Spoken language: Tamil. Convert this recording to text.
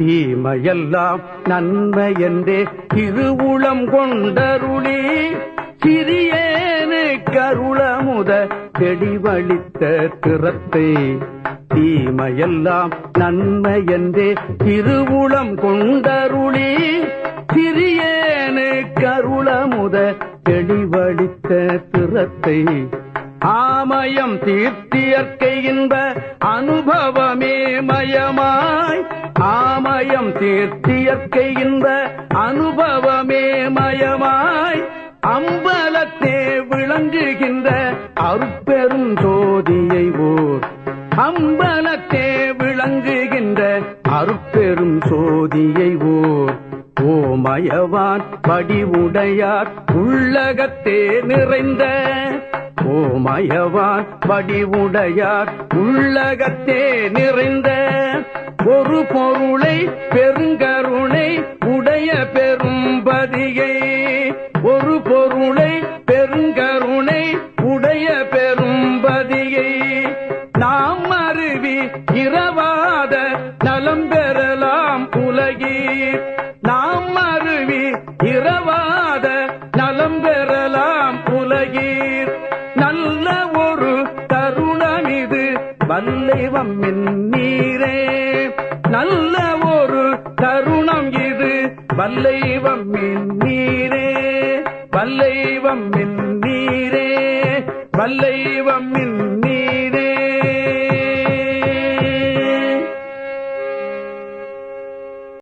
தீமையெல்லாம் நன்மை என்றே திருவுளம் கொண்டருளி சிறியேனு கருளமுத தெளிவளித்த திறத்தை தீமையெல்லாம் நன்மை என்றே திருவுளம் கொண்டருளி சிறியேனு கருளமுத தெளிவளித்த திறத்தை ஆமயம் தீர்த்தியற்கை இன்ப அனுபவமே மயமாய் ஆமயம் தீர்த்தியற்கை இன்ப அனுபவமே மயமாய் அம்பலத்தே விளங்குகின்ற அருட்பெரும் ஜோதியை ஓர் அம்பலத்தே விளங்குகின்ற அருட்பெரும் ஜோதியை ஓர் ஓமயவான் படிவுடையார் உள்ளகத்தே நிறைந்த ஓமயவான் படிவுடையார் உள்ளகத்தே நிறைந்த ஒரு பொருளை பெருங்கருணை உடைய பெரும்பதியை ஒரு பொருளை பெருங்கருணை உடைய பெரும்பதியை நாம் அருவி இரவாத நலம் பெறலாம் உலகீர் நாம் அருவி இரவாத நலம் பெறலாம் உலகீர் நல்ல ஒரு தருணம் இது வல்லைவம் நீரே நல்ல ஒரு தருணம் இது வல்லைவம் நீரே வல்லைவம் நீரே வல்லைவம் நீரே